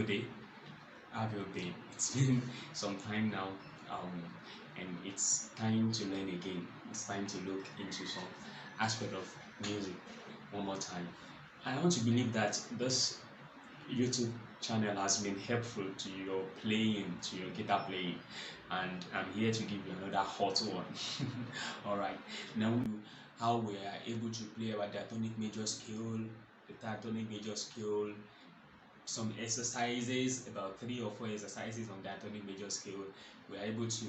good day. Have your day. It's been some time now, and it's time to learn again. It's time to look into some aspect of music one more time. I want to believe that this YouTube channel has been helpful to your playing, to your guitar playing, and I'm here to give you another hot one. All right, now how we are able to play our diatonic major scale, the diatonic major scale, some exercises, about 3 or 4 exercises on diatonic major scale. We are able to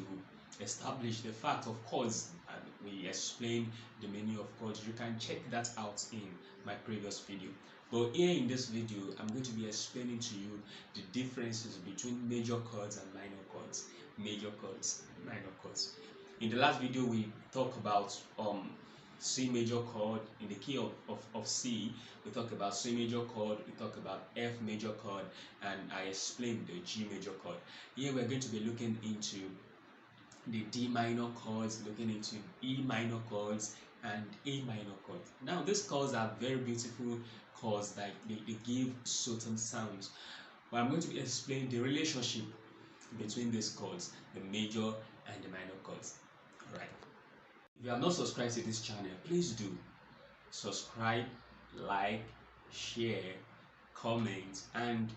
establish the fact of chords, and we explain the meaning of chords. You can check that out in my previous video. But here in this video, I'm going to be explaining to you the differences between major chords and minor chords. Major chords and minor chords. In the last video, we talked about C major chord in the key of C. We talk about C major chord, we talk about F major chord, and I explained the G major chord. Here we're going to be looking into the D minor chords, looking into E minor chords and A minor chords. Now these chords are very beautiful chords that they give certain sounds. But I'm going to be explaining the relationship between these chords, the major and the minor chords. Alright. If you have not subscribed to this channel, please do subscribe, like, share, comment, and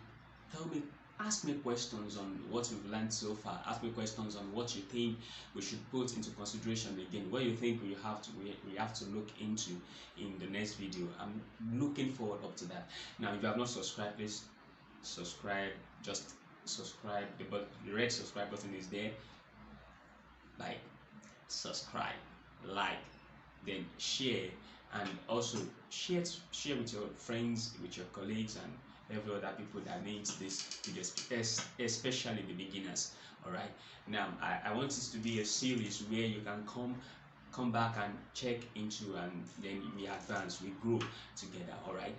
ask me questions on what we've learned so far. Ask me questions on what you think we should put into consideration again, what you think we have to look into in the next video. I'm looking forward up to that. Now, if you have not subscribed, please subscribe. Just subscribe. The red subscribe button is there. Like, subscribe, like, then share, and also share with your friends, with your colleagues, and every other people that needs this video, especially the beginners. All right, now I want this to be a series where you can come back and check into, and then we advance, we grow together. All right.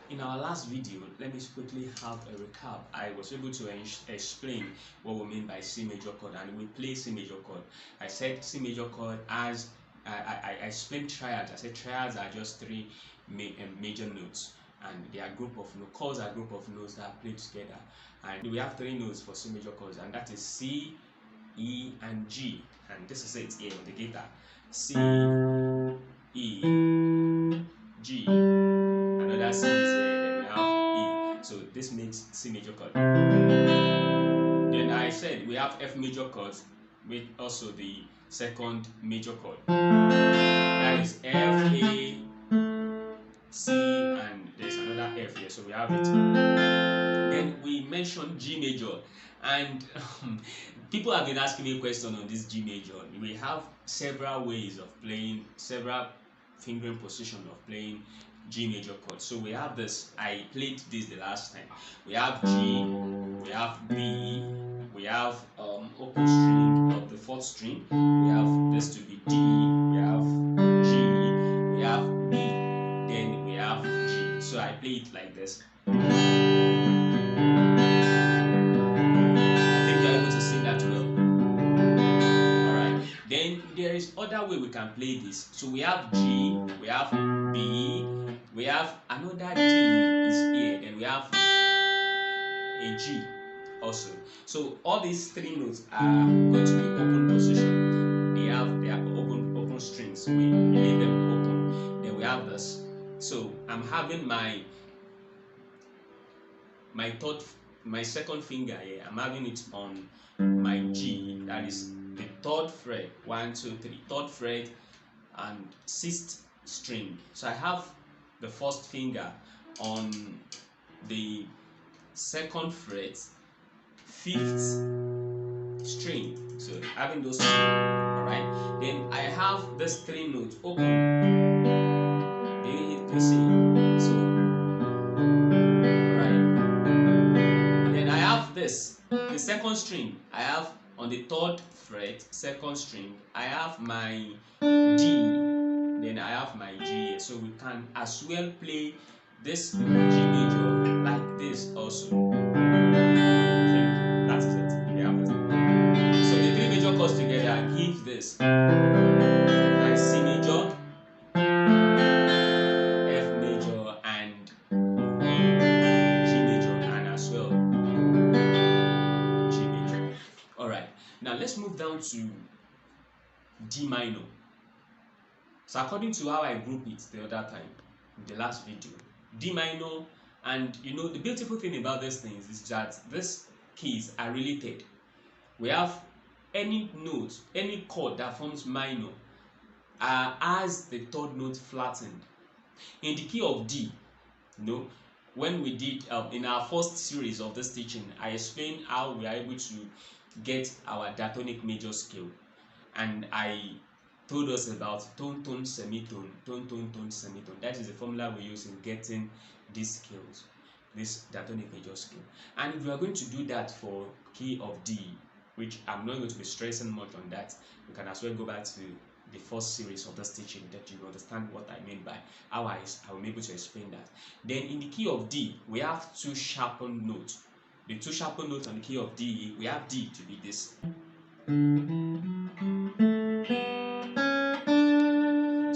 In our last video, let me quickly have a recap. I was able to explain what we mean by C major chord, and we play C major chord. I said C major chord as I explained triads. I said triads are just 3 major notes, and they are group of notes. Chords are group of notes that are played together, and we have 3 notes for C major chords, and that is C, E, and G. And this is it here on the guitar: C, E, G. Another C is here, then we have E. So this makes C major chord. Then I said we have F major chords with also the second major chord. That is F, A, C, and there's another F here. So we have it. Then we mentioned G major, and people have been asking me a question on this G major. We have several ways of playing, several fingering position of playing G major chord. So we have this. I played this the last time. We have G, we have B, we have open string of the 4th string. We have this to be D. We have G. We have B. Then we have G. So I play it like this. I think you're able to see that well. Alright. Then there is other way we can play this. So we have G, we have B, we have another D is here, then we have a G also. So all these 3 notes are going to be open position. They are open strings. We leave them open. Then we have this. So I'm having my second finger here. I'm having it on my G. That is the 3rd fret. 1, 2, 3. 3rd fret and 6th string. So I have the 1st finger on the 2nd fret, 5th string. So having those 2, all right. Then I have this 3 notes open. You see. So, all right. Then I have this, the 2nd string. I have on the 3rd fret, 2nd string. I have my D. Then I have my G. So we can as well play this G major like this also. That's it. We have it. So the 3 major chords together give this. Like C major, F major, and G major, and as well move down to D minor. So according to how I group it the other time in the last video, D minor, and the beautiful thing about these things is that these keys are related. We have any note, any chord that forms minor has the third note flattened. In the key of D, when we did in our first series of this teaching, I explained how we are able to get our diatonic major scale, and I told us about tone, tone, semitone, tone, tone, tone, semitone. That is the formula we use in getting these scales, this diatonic major scale. And if we are going to do that for key of D, which I'm not going to be stressing much on that, you can as well go back to the first series of this teaching that you understand what I mean by how I will be able to explain that. Then in the key of D, we have two sharpened notes. The two sharpened notes on the key of D, we have D to be this.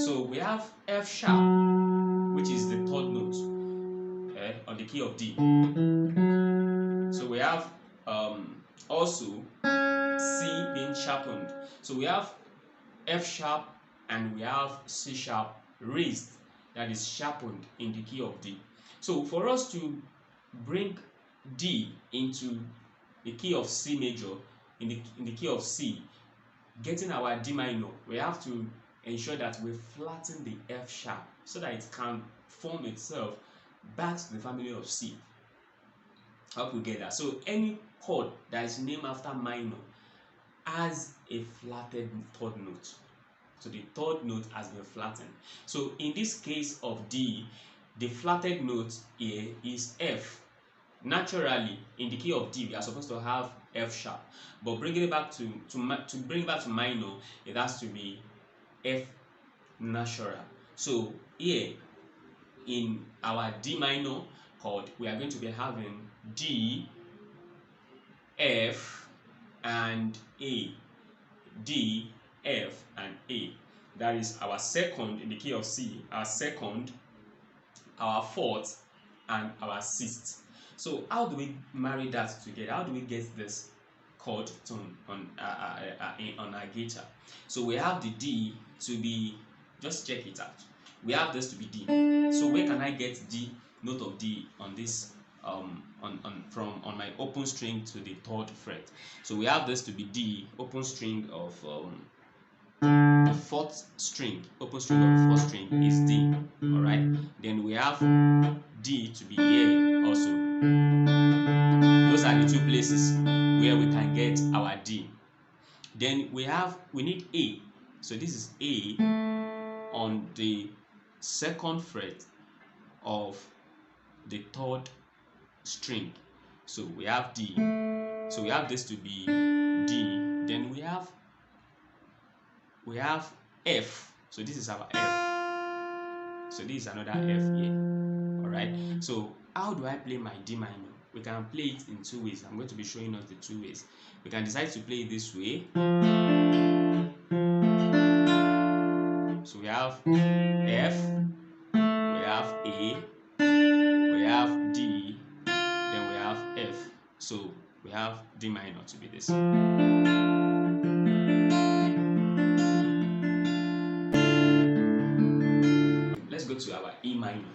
So we have F sharp, which is the third note on the key of D. So we have also C being sharpened. So we have F sharp and we have C sharp raised, that is sharpened in the key of D. So for us to bring D into the key of C major, in the key of C, getting our D minor, we have to ensure that we flatten the F sharp so that it can form itself back to the family of C. Hope we get that. So any chord that is named after minor has a flattened third note. So the third note has been flattened. So in this case of D, the flattened note here is F. Naturally, in the key of D, we are supposed to have F sharp, but bringing it back to bring it back to minor, it has to be F natural. So here in our D minor chord, we are going to be having D, F, and A. D, F, and A. That is our second in the key of C, our second, our fourth, and our sixth. So how do we marry that together? How do we get this chord tone on our guitar? So we have the D to be, just check it out. We have this to be D. So where can I get D, note of D on this on my open string to the third fret? So we have this to be D, open string of the fourth string, open string of the fourth string is D. All right. Then we have D to be here also. Those are the two places where we can get our D. Then we need A. So this is A on the second fret of the third string. So we have D. So we have this to be D. Then we have F. So this is our F. So this is another F here. Alright. So how do I play my D minor? We can play it in two ways. I'm going to be showing us the two ways. We can decide to play it this way. So we have F, we have A, we have D, then we have F. So we have D minor to be this. Let's go to our E minor.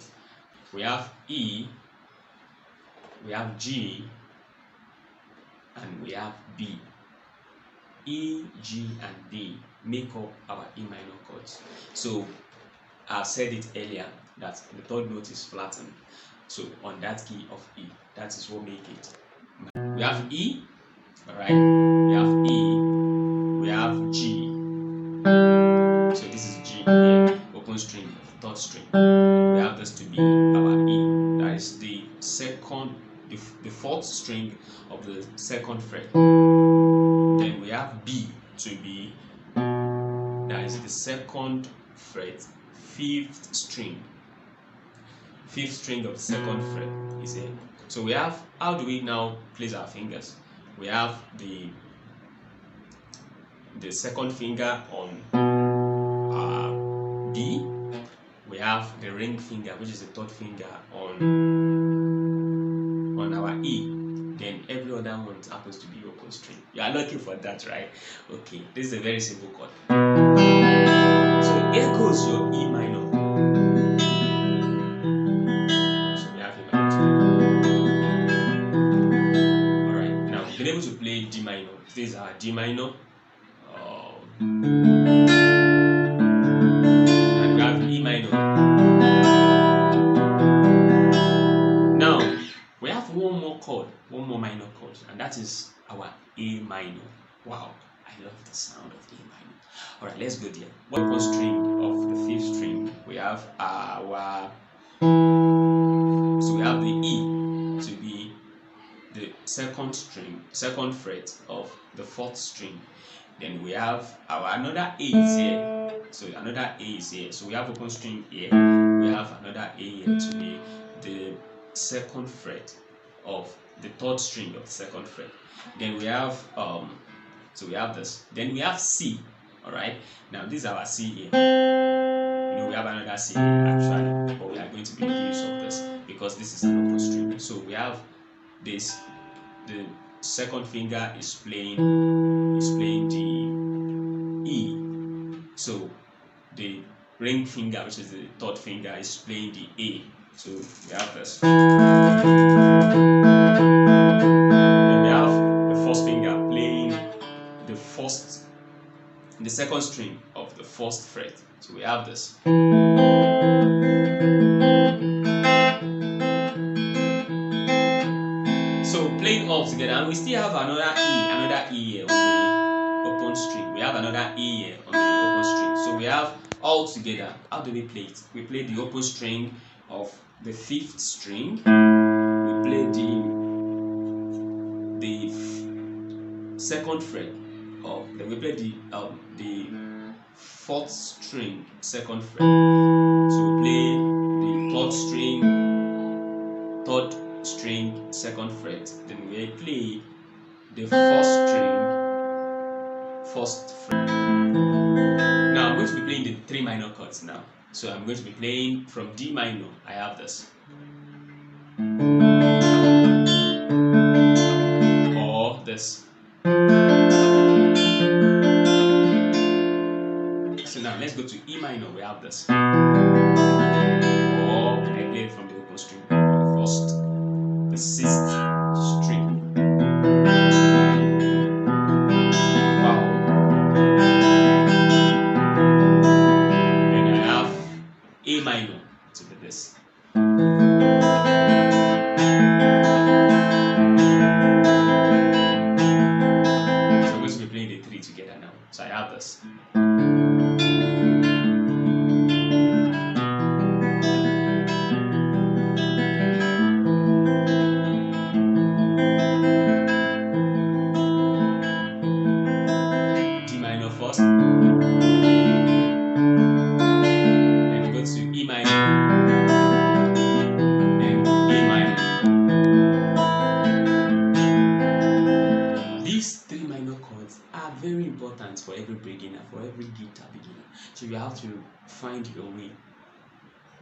We have E, we have G, and we have B. E, G, and B make up our E minor chords. So I said it earlier that the third note is flattened. So on that key of E, that is what make it. We have E, alright, we have E, we have G. So this is G here, open string, third string. We have this to be our E, that is the second, the fourth string of the second fret. Then we have B to be, that is the second fret, fifth string of the second fret is here. So we have, how do we now place our fingers? We have the second finger on B. We have the ring finger, which is the third finger on our E. Then every other one happens to be open string. You are lucky for that, right? Okay, this is a very simple chord. So here goes your E minor. So we have E minor. Alright, now we've been able to play D minor. This is our D minor. And we have E minor. Now we have one more chord, one more minor chord, and that is our A minor. Wow, I love the sound of A minor. Alright, let's go there. One string of the fifth string, we have our, so we have the E to be the second string, second fret of the fourth string. Then we have our another A is here. So another A is here. So we have open string here. We have another A here to be the second fret of the third string of the second fret. Then we have so we have this. Then we have C. Alright. Now this is our C here. You know, we have another C here actually, but we are going to make use of this because this is an open string. So we have this, the second finger is playing the E. So the ring finger, which is the third finger, is playing the A. So we have this. Then we have the first finger playing the second string of the first fret. So we have this. So playing all together, and we still have another E here on the open string. We have another E here on the open string. So we have all together. How do we play it? We play the open string of the fifth string. We play the second fret of. Then we play the fourth string, second fret. So we play the third string, second fret. Then we play the first string, first fret. Now I'm going to be playing the three minor chords now. So I'm going to be playing from D minor. I have this. Or this. So now let's go to E minor. We have this. Or I play it from the open string. The sixth string. Wow. Then I have A minor to be this. So I'm going to be playing the three together now. So I have this. First, then we go to E minor, then A minor. These three minor chords are very important for every beginner, for every guitar beginner. So you have to find your way.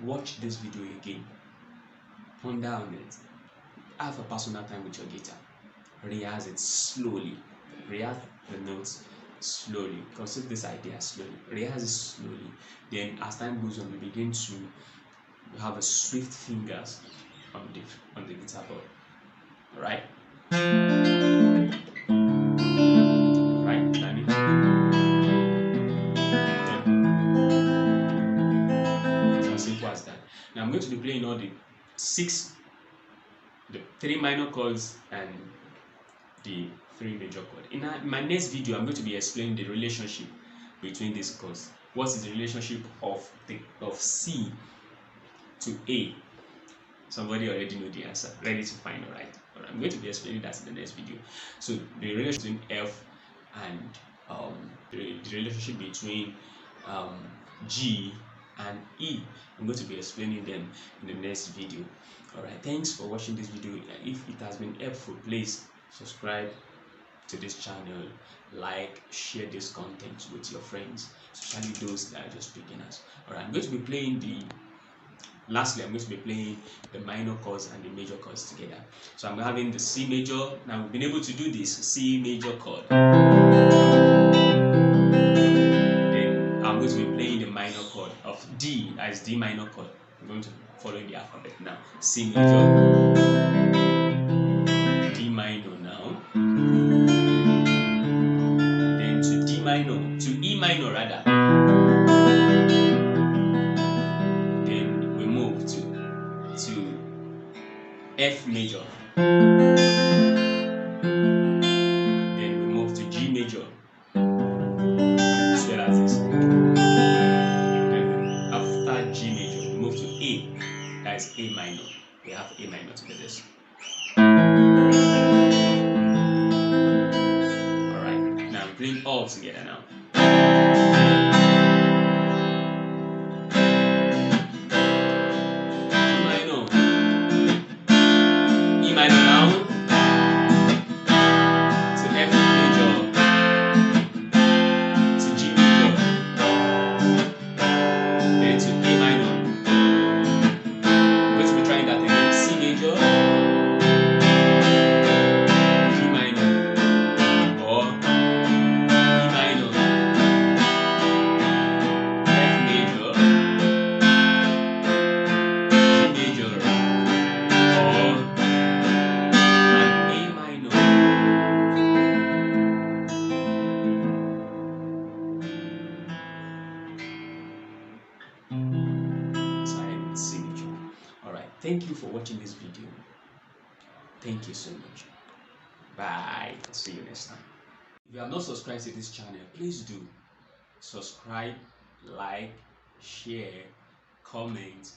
Watch this video again, ponder on it, have a personal time with your guitar, rehearse it slowly, rehearse the notes slowly, consider this idea slowly, rehearse it slowly. Then as time goes on, we begin to have a swift fingers on the guitar board. Alright? Right, Danny? It's as simple as that. Now I'm going to be playing all the three minor chords and the three major chords. In my next video, I'm going to be explaining the relationship between these chords. What is the relationship of C to A? Somebody already know the answer. Ready to find out, right? Alright, I'm going to be explaining that in the next video. So the relationship between F and the relationship between G and E, I'm going to be explaining them in the next video. Alright, thanks for watching this video. If it has been helpful, please subscribe to this channel, like, share this content with your friends, especially those that are just beginners. Alright, I'm going to be playing Lastly, I'm going to be playing the minor chords and the major chords together. So I'm having the C major. Now we've been able to do this C major chord. Then I'm going to be playing the minor chord of D as D minor chord. I'm going to follow the alphabet now. C major, D minor now. Then to D minor, to E minor rather. Then we move to F major. Then we move to G major. As well as this. Then after G major, we move to A. That is A minor. We have A minor to get this. Alright, now I'm playing all together now. Thank you for watching this video. Thank you so much. Bye. See you next time. If you have not subscribed to this channel, please do subscribe, like, share, comment.